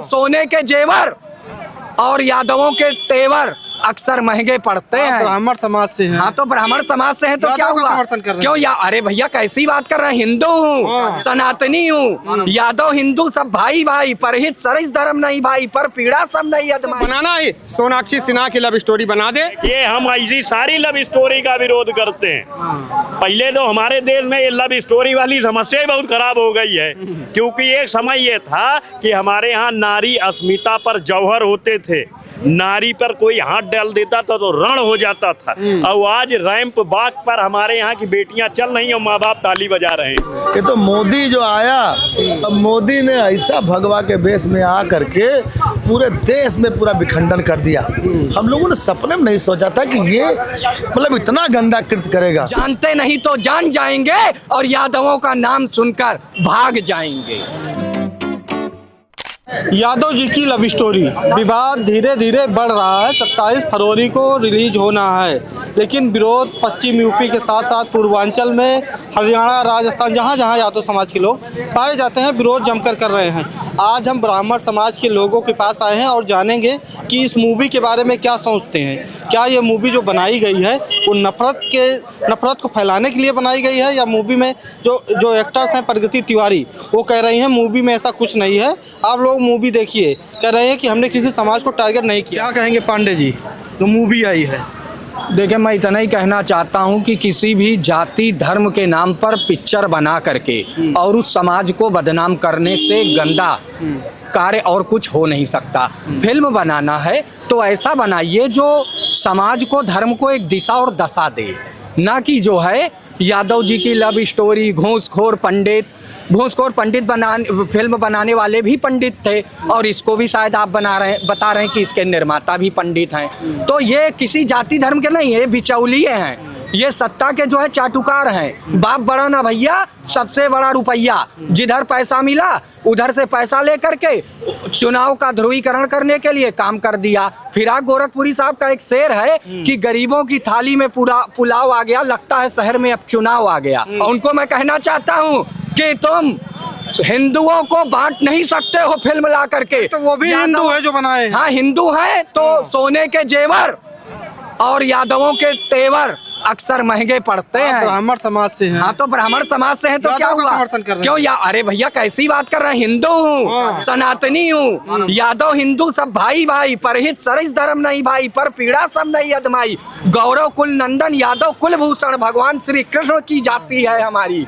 सोने के जेवर और यादवों के तेवर अक्सर महंगे पड़ते हैं। ब्राह्मण समाज से हैं। हाँ तो ब्राह्मण समाज से हैं तो क्या यादव का हुआ? समर्थन कर रहे हैं। क्यों अरे भैया कैसी बात कर रहे हैं? हिंदू हूँ, सनातनी हूँ, यादव हिंदू सब भाई भाई, परहित सरिस धर्म नहीं भाई, पर पीड़ा सब नहीं अदमाई। बनाना है सोनाक्षी सिन्हा की लव स्टोरी बना दे। ये हम ऐसी सारी लव स्टोरी का विरोध करते हैं। पहले तो हमारे देश में ये लव स्टोरी वाली समस्या ही बहुत खराब हो गई है, क्योंकि एक समय ये था कि हमारे यहाँ नारी अस्मिता पर जौहर होते थे, नारी पर कोई हाथ डाल देता था तो रण हो जाता था। और आज रैंप वॉक पर हमारे यहाँ की बेटियां चल रही हैं और माँ बाप ताली बजा रहे हैं। कि तो मोदी जो आया, अब मोदी ने ऐसा भगवा के बेस में आ करके पूरे देश में पूरा विखंडन कर दिया। हम लोगों ने सपने में नहीं सोचा था कि ये मतलब इतना गंदा कृत्य करेगा। जानते नहीं तो जान जाएंगे और यादवों का नाम सुनकर भाग जाएंगे। यादव जी की लव स्टोरी विवाद धीरे धीरे बढ़ रहा है। 27 फरवरी को रिलीज होना है, लेकिन विरोध पश्चिम यूपी के साथ साथ पूर्वांचल में, हरियाणा, राजस्थान, जहाँ जहाँ यादव समाज के लोग पाए जाते हैं, विरोध जमकर कर रहे हैं। आज हम ब्राह्मण समाज के लोगों के पास आए हैं और जानेंगे कि इस मूवी के बारे में क्या सोचते हैं। क्या ये मूवी जो बनाई गई है वो नफरत को फैलाने के लिए बनाई गई है, या मूवी में जो एक्टर्स हैं प्रगति तिवारी वो कह रही हैं मूवी में ऐसा कुछ नहीं है। आप लोग मूवी देखिए, कह रहे हैं कि हमने किसी समाज को टारगेट नहीं किया। क्या कहेंगे पांडे जी, जो मूवी आई है? देखिए, मैं इतना ही कहना चाहता हूं कि किसी भी जाति धर्म के नाम पर पिक्चर बना करके और उस समाज को बदनाम करने से गंदा कार्य और कुछ हो नहीं सकता। फिल्म बनाना है तो ऐसा बनाइए जो समाज को, धर्म को एक दिशा और दशा दे, ना कि जो है यादव जी की लव स्टोरी, घूसखोर पंडित फिल्म बनाने वाले भी पंडित थे और इसको भी शायद आप बता रहे हैं कि इसके निर्माता भी पंडित हैं। तो ये किसी जाति धर्म के नहीं है, ये बिचौलिए हैं, ये सत्ता के जो है चाटुकार हैं। बाप बड़ा ना भैया, सबसे बड़ा रुपया, जिधर पैसा मिला उधर से पैसा लेकर के चुनाव का ध्रुवीकरण करने के लिए काम कर दिया। फिराक गोरखपुरी साहब का एक शेर है कि गरीबों की थाली में पूरा पुलाव आ गया, लगता है शहर में अब चुनाव आ गया। उनको मैं कहना चाहता हूँ कि तुम हिंदुओं को बांट नहीं सकते हो फिल्म ला करके। तो वो भी हिंदू है जो बनाए। हाँ, हिंदू है तो सोने के जेवर और यादवों के तेवर अक्सर महंगे पड़ते हैं। ब्राह्मण समाज से हैं। हाँ तो ब्राह्मण समाज से हैं तो क्या हुआ? क्यों अरे भैया कैसी बात कर रहे हैं? हिंदू हूँ, सनातनी हूँ, यादव हिंदू सब भाई भाई, परहित सरिस धर्म नहीं भाई, पर पीड़ा सब नहीं अदमाई। गौरव कुल नंदन यादव कुलभूषण भगवान श्री कृष्ण की जाति है हमारी,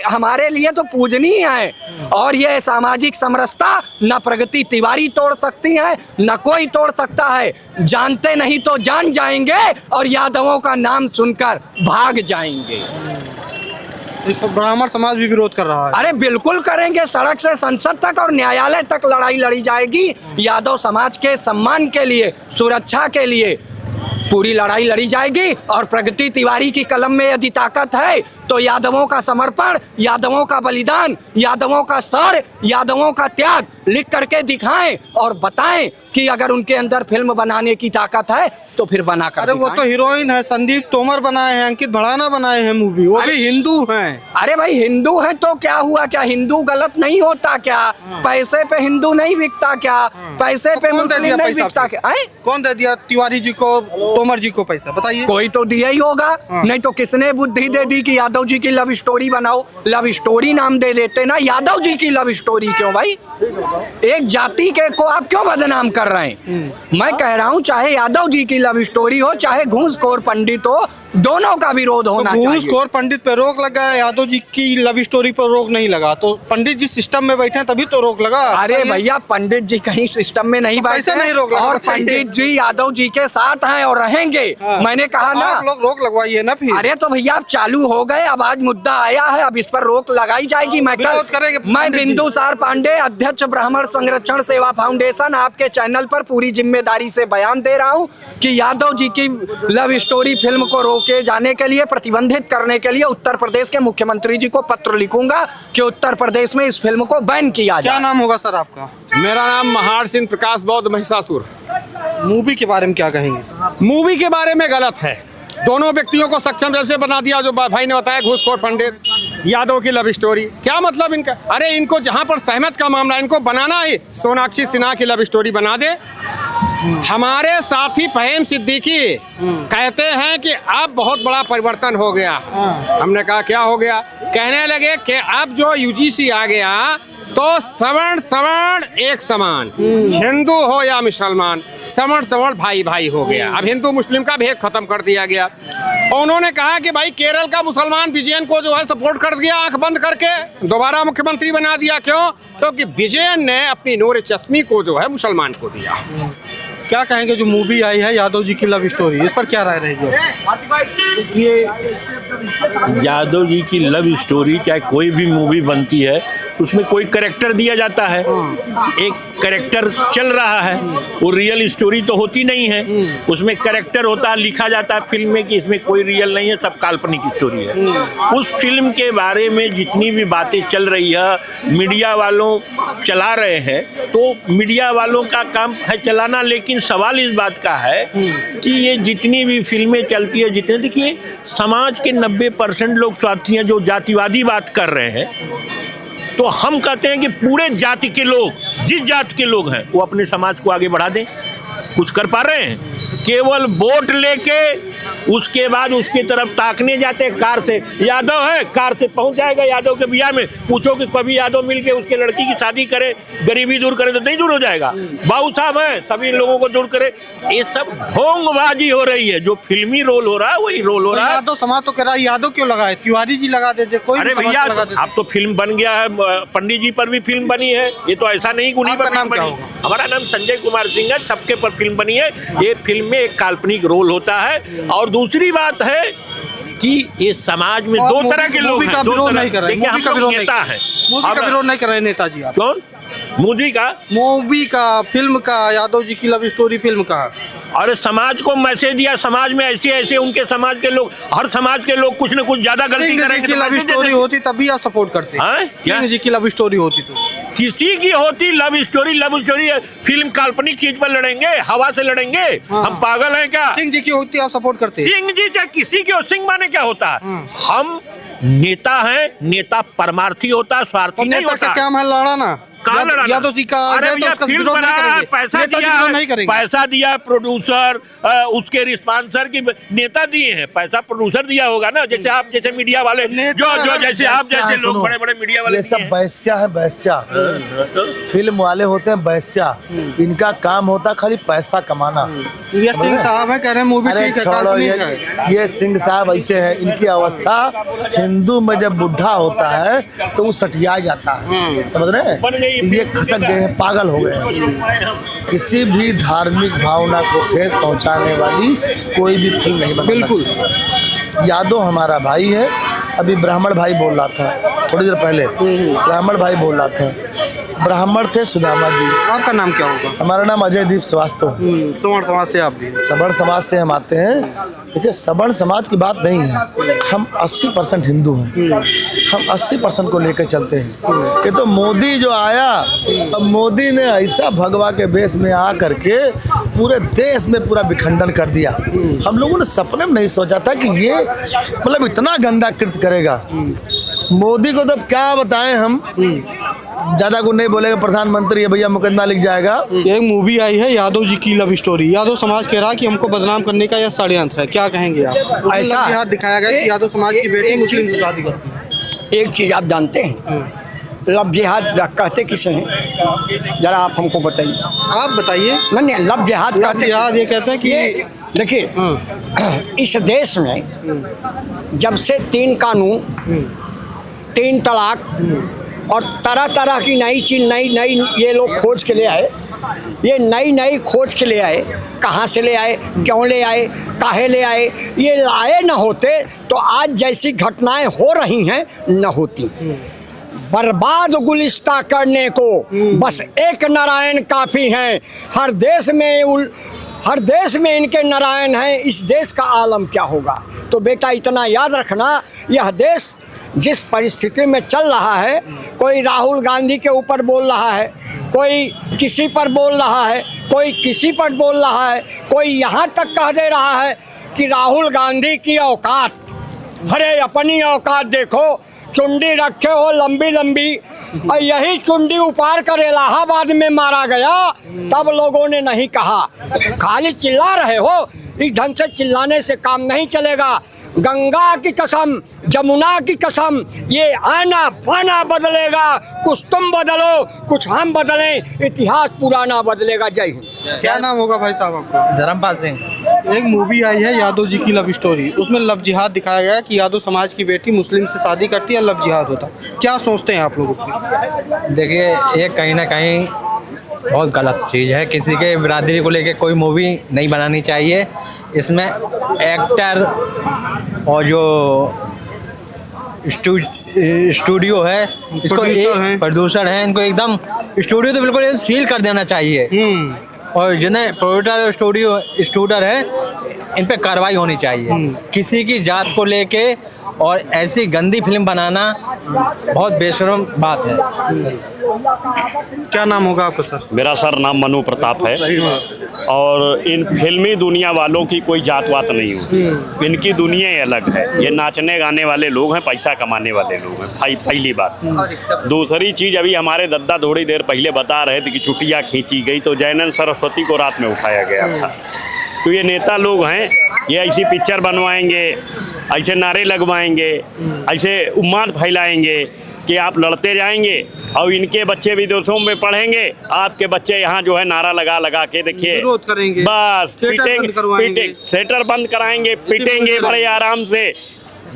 हमारे लिए तो पूजनीय है। और ये सामाजिक समरसता न प्रगति तिवारी तोड़ सकती है, न कोई तोड़ सकता है। जानते नहीं तो जान जाएंगे और यादवों का नाम सुनकर भाग जाएंगे। ब्राह्मण समाज भी विरोध कर रहा है। अरे बिल्कुल करेंगे, सड़क से संसद तक और न्यायालय तक लड़ाई लड़ी जाएगी। यादव समाज के सम्मान के लिए, सुरक्षा के लिए पूरी लड़ाई लड़ी जाएगी। और प्रगति तिवारी की कलम में यदि ताकत है तो यादवों का समर्पण, यादवों का बलिदान, यादवों का शौर्य, यादवों का त्याग लिख करके दिखाएं और बताएं कि अगर उनके अंदर फिल्म बनाने की ताकत है तो फिर बना कर। अरे वो तो हीरोइन है, संदीप तोमर बनाए हैं, अंकित भड़ाना बनाए हैं मूवी, वो भी हिंदू हैं। अरे भाई हिंदू है तो क्या हुआ? क्या हिंदू गलत नहीं होता क्या? पैसे पे हिंदू नहीं बिकता क्या? पैसे पे मुस्लिम नहीं बिकता क्या? कौन दे दिया तिवारी जी को, तोमर जी को पैसा? बताइए। कोई तो दिया ही होगा, नहीं तो किसने बुद्धि दे दी कि यादव जी की लव स्टोरी बनाओ? लव स्टोरी नाम दे देते ना, यादव जी की लव स्टोरी क्यों भाई? एक जाति के को आप क्यों बदनाम कर रहे हैं? मैं कह रहा हूँ चाहे यादव जी की लव स्टोरी हो, चाहे घूसखोर पंडित हो, दोनों का विरोध होना चाहिए। घूसखोर पंडित पे रोक लगा है, यादव जी की लव स्टोरी पर रोक नहीं लगा। तो पंडित जी सिस्टम में बैठे हैं तभी तो रोक लगा। अरे भैया पंडित जी कहीं सिस्टम में नहीं बैठे नहीं रोक लगा। और पंडित जी यादव जी के साथ हैं और रहेंगे। मैंने कहा ना, आप लोग रोक लगवाइए ना फिर। अरे तो भैया आप चालू हो गए, अब आज मुद्दा आया है, अब इस पर रोक लगाई जाएगी। मैं बिंदुसार पांडे, अध्यक्ष ब्राह्मण संरक्षण सेवा फाउंडेशन, आपके चैनल पर पूरी जिम्मेदारी से बयान दे रहा हूँ कि यादव जी की लव स्टोरी फिल्म को रोके जाने के लिए, प्रतिबंधित करने के लिए उत्तर प्रदेश के मुख्यमंत्री जी को पत्र लिखूंगा कि उत्तर प्रदेश में इस फिल्म को बैन किया जाए। क्या नाम होगा सर आपका? मेरा नाम महार सिंह प्रकाश बौद्ध महिषासुर। मूवी के बारे में क्या कहेंगे? मूवी के बारे में गलत है, दोनों व्यक्तियों को सक्षम जैसे बना दिया जो भाई ने बताया, घूसखोर पंडित यादव की लव स्टोरी। क्या मतलब इनका? अरे इनको जहाँ पर सहमत का मामला, इनको बनाना ही सोनाक्षी सिन्हा की लव स्टोरी बना दे। हमारे साथी फहीम सिद्दीकी कहते हैं कि अब बहुत बड़ा परिवर्तन हो गया। हमने कहा क्या हो गया? कहने लगे कि अब जो यूजीसी आ गया तो सवर्ण सवर्ण एक समान, हिंदू हो या मुसलमान, सवर्ण सवर्ण भाई भाई हो गया। अब हिंदू मुस्लिम का भेद खत्म कर दिया गया। और उन्होंने कहा कि भाई केरल का मुसलमान विजयन को जो है सपोर्ट कर दिया, आंख बंद करके दोबारा मुख्यमंत्री बना दिया। क्यों? क्योंकि विजयन ने अपनी नूर चश्मी को जो है मुसलमान को दिया। क्या कहेंगे जो मूवी आई है यादव जी की लव स्टोरी, इस पर क्या राय रहेगी? देखिए, यादव जी की लव स्टोरी चाहे कोई भी मूवी बनती है उसमें कोई कैरेक्टर दिया जाता है, एक कैरेक्टर चल रहा है, वो रियल स्टोरी तो होती नहीं है। उसमें कैरेक्टर होता है, लिखा जाता है फिल्म में कि इसमें कोई रियल नहीं है, सब काल्पनिक स्टोरी है। उस फिल्म के बारे में जितनी भी बातें चल रही है, मीडिया वालों चला रहे हैं, तो मीडिया वालों का काम है चलाना, लेकिन सवाल इस बात का है कि ये जितनी भी फिल्में चलती है, जितने, देखिए समाज के 90% लोग स्वार्थी हैं जो जातिवादी बात कर रहे हैं। तो हम कहते हैं कि पूरे जाति के लोग, जिस जाति के लोग हैं, वो अपने समाज को आगे बढ़ा दें। कुछ कर पा रहे हैं? केवल वोट लेके उसके बाद उसकी तरफ ताकने जाते कार से। यादव है, कार से पहुंच जाएगा यादव के बियाह में। पूछो कि कभी यादव मिलके उसके लड़की की शादी करे, गरीबी दूर करे, तो नहीं दूर हो जाएगा। बाबू साहब है, सभी लोगों को दूर करे। ये सब ढोंगबाजी हो रही है। जो फिल्मी रोल हो रहा है वही रोल हो रहा है। यादव समाज तो कह रहा है यादव क्यों लगाए, तिवारी जी लगा देते, कोई अरे भैया, अब तो फिल्म बन गया है, पंडित जी पर भी फिल्म बनी है। ये तो ऐसा नहीं उन्हीं पर फिल्म बनी। हमारा नाम संजय कुमार सिंह है, सबके पर फिल्म बनी है। ये फिल्म में एक काल्पनिक रोल होता है। और दूसरी बात है कि ये समाज में दो तरह के लोग हैं। दो तरह, देखिए हम लोग नेता हैं। मूवी का विरोध नहीं कर रहे नेताजी आप। कौन? मूवी का फिल्म का, यादव जी की लव स्टोरी फिल्म का। और समाज को मैसेज दिया, समाज में ऐसे ऐसे उनके समाज के लोग, हर समाज के लोग कुछ न कुछ ज्यादा गलती करेंगे। सिंह जी की लव स्टोरी होती तभी आप सपोर्ट करते हैं? सिंह जी की लव स्टोरी होती तो किसी की होती लव स्टोरी फिल्म काल्पनिक चीज पर लड़ेंगे, हवा से लड़ेंगे। हम पागल हैं क्या? सिंह जी की होती आप सपोर्ट करते हैं? सिंह जी चाहे किसी की हो, सिंह माने क्या होता है? हम नेता हैं, नेता परमार्थी होता है, स्वार्थी नहीं होता। क्या है लड़ाना? यादव जी का फिल्म बनाया, पैसा दिया प्रोड्यूसर, उसके रिस्पॉन्सर की नेता दिए हैं, पैसा प्रोड्यूसर दिया होगा ना। जैसे आप जैसे मीडिया वाले जो जैसे आप जैसे लोग बड़े बड़े मीडिया वाले, ये सब बैस्या है, बैस्या। फिल्म वाले होते हैं बैस्या, इनका काम होता है खाली पैसा कमाना। ये सिंह साहब है, कह रहे हैं मूवी छोड़ो, ये सिंह साहब ऐसे है, इनकी अवस्था हिंदू में जब बुढ़ा होता है तो वो सटिया जाता है, समझ रहे हैं? ये खसक गए हैं, पागल हो गए हैं। किसी भी धार्मिक भावना को ठेस पहुंचाने वाली कोई भी फिल्म नहीं बनती। बिल्कुल। यादव हमारा भाई है। अभी ब्राह्मण भाई बोल रहा था थोड़ी देर पहले, ब्राह्मण भाई बोल रहा था, ब्राह्मण थे सुदामा जी। आपका नाम क्या होगा? हमारा नाम अजय दीप श्रीवास्तव। सवर्ण समाज से आप भी? सवर्ण समाज से हम आते हैं। देखिए, सवर्ण समाज की बात नहीं है, हम 80% हिंदू हैं। हम 80% को लेकर चलते हैं। ये तो मोदी जो आया, अब मोदी ने ऐसा भगवा के बेस में आ करके पूरे देश में पूरा विखंडन कर दिया। हम लोगों ने सपने में नहीं सोचा था कि ये मतलब इतना गंदा कृत्य करेगा। मोदी को तो क्या बताएं हम, ज्यादा कुछ नहीं बोलेगा। प्रधानमंत्री है भैया, मुकदमा लिख जाएगा। एक मूवी आई है यादव जी की लव स्टोरी। यादव समाज कह रहा है कि हमको बदनाम करने का यह षड्यंत्र है, क्या कहेंगे आप? ऐसा दिखाया गया कि यादव समाज की बेटी मुस्लिम से शादी करती है। एक चीज आप जानते हैं, लव जिहाद कहते किसे हैं? जरा आप हमको बताइए। आप बताइए। नहीं, लव जिहाद कहते, ये कहते हैं कि देखिए, इस देश में जब से 3 कानून, 3 तलाक और तरह तरह की नई चीज नई ये लोग खोज के ले आए। ये नई खोज के ले आए। कहाँ से ले आए, क्यों ले आए, काहे ले आए? ये लाए न होते तो आज जैसी घटनाएं हो रही हैं न होती। बर्बाद गुलिस्ता करने को बस एक नारायण काफ़ी हैं। हर देश में इनके नारायण हैं। इस देश का आलम क्या होगा? तो बेटा इतना याद रखना, यह देश जिस परिस्थिति में चल रहा है, कोई राहुल गांधी के ऊपर बोल रहा है, कोई किसी पर बोल रहा है, कोई किसी पर बोल रहा है, कोई यहाँ तक कह दे रहा है कि राहुल गांधी की औकात, अरे अपनी औकात देखो चुंडी रखे हो लंबी लंबी, और यही चुंडी उपार कर इलाहाबाद में मारा गया, तब लोगों ने नहीं कहा। खाली चिल्ला रहे हो, इस ढंग से चिल्लाने से काम नहीं चलेगा। गंगा की कसम, जमुना की कसम, ये आना पाना बदलेगा। कुछ तुम बदलो, कुछ हम बदलें, इतिहास पुराना बदलेगा। जय हिंद। क्या नाम होगा भाई साहब आपका? धर्मपाल सिंह। एक मूवी आई है यादव जी की लव स्टोरी, उसमें लव जिहाद दिखाया गया है कि यादव समाज की बेटी मुस्लिम से शादी करती है, लव जिहाद होता है। क्या सोचते हैं आप लोग उसमें? देखिए, ये कहीं ना कहीं बहुत गलत चीज़ है। किसी के बिरादरी को लेके कोई मूवी नहीं बनानी चाहिए। इसमें एक्टर और जो स्टूडियो है, इसको प्रोड्यूसर है, इनको एकदम स्टूडियो तो बिल्कुल एकदम सील कर देना चाहिए। और जिन्हें प्रोड्यूसर स्टूडियो है, इन पे कार्रवाई होनी चाहिए। किसी की जात को लेके और ऐसी गंदी फिल्म बनाना बहुत बेशर्म बात है। क्या नाम होगा आपका सर? मेरा सर नाम मनु प्रताप है। और इन फिल्मी दुनिया वालों की कोई जात वात नहीं होती, इनकी दुनिया ही अलग है। ये नाचने गाने वाले लोग हैं, पैसा कमाने वाले लोग हैं, पहली बात। दूसरी चीज़, अभी हमारे दद्दा थोड़ी देर पहले बता रहे थे कि चुटिया खींची गई, तो जयनंद सरस्वती को रात में उठाया गया था। तो ये नेता लोग हैं, ये ऐसी पिक्चर बनवाएंगे, ऐसे नारे लगवाएंगे, ऐसे उम्माद फैलाएंगे कि आप लड़ते जाएंगे और इनके बच्चे विदेशों में पढ़ेंगे, आपके बच्चे यहाँ जो है नारा लगा लगा के देखिए विरोध करेंगे, बस पीटेंगे, थिएटर बंद कराएंगे, पीटेंगे बड़े आराम से।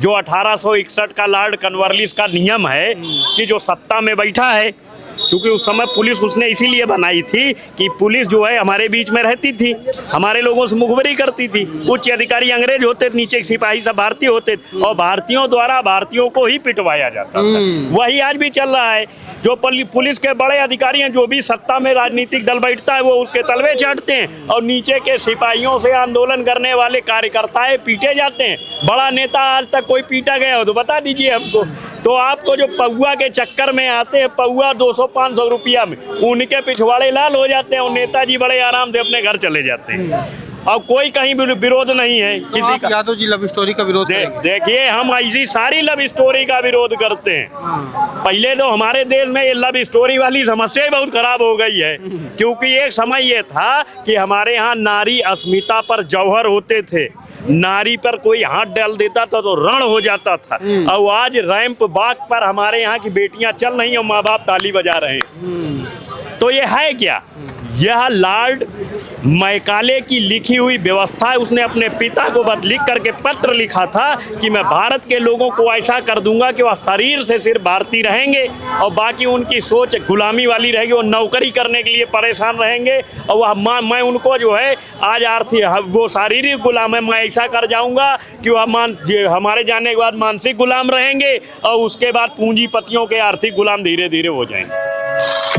जो 1861 का लॉर्ड कॉर्नवालिस का नियम है कि जो सत्ता में बैठा है, क्योंकि उस समय पुलिस उसने इसीलिए बनाई थी कि पुलिस जो है हमारे बीच में रहती थी, हमारे लोगों से मुखबरी करती थी। उच्च अधिकारी अंग्रेज होते, नीचे सिपाही सब भारतीय होते, और भारतीयों द्वारा भारतीयों को ही पिटवाया जाता था। वही आज भी चल रहा है। जो पुलिस के बड़े अधिकारी हैं, जो भी सत्ता में राजनीतिक दल बैठता है, वो उसके तलवे चाटते हैं, और नीचे के सिपाहियों से आंदोलन करने वाले कार्यकर्ताएं पीटे जाते हैं। बड़ा नेता आज तक कोई पीटा गया हो तो बता दीजिए हमको। तो आपको जो पौआ के चक्कर में आते हैं, पौआ 200-500 रुपया में, उनके पिछवाड़े लाल हो जाते हैं और नेताजी बड़े आराम से अपने घर चले जाते हैं। और कोई कहीं विरोध नहीं है किसी का। यादव जी लव स्टोरी का विरोध देखिए, हम ऐसी सारी लव स्टोरी का विरोध करते हैं। पहले तो हमारे देश में ये लव स्टोरी वाली समस्या ही बहुत खराब हो गई है, क्योंकि एक समय ये था कि हमारे यहाँ नारी अस्मिता पर जौहर होते थे। नारी पर कोई हाथ डाल देता था तो रण हो जाता था। और आज रैंप वॉक पर हमारे यहाँ की बेटियां चल रही और माँ बाप ताली बजा रहे हैं। तो ये है क्या? यह लॉर्ड मैकाले की लिखी हुई व्यवस्था है। उसने अपने पिता को लिख करके पत्र लिखा था कि मैं भारत के लोगों को ऐसा कर दूंगा कि वह शरीर से सिर्फ भारतीय रहेंगे और बाकी उनकी सोच गुलामी वाली रहेगी, वो नौकरी करने के लिए परेशान रहेंगे। और वह मैं उनको जो है आज आर्थिक वो शारीरिक गुलाम है, मैं ऐसा कर जाऊंगा कि वह हमारे जाने के बाद मानसिक गुलाम रहेंगे और उसके बाद पूंजीपतियों के आर्थिक गुलाम धीरे धीरे हो जाएंगे।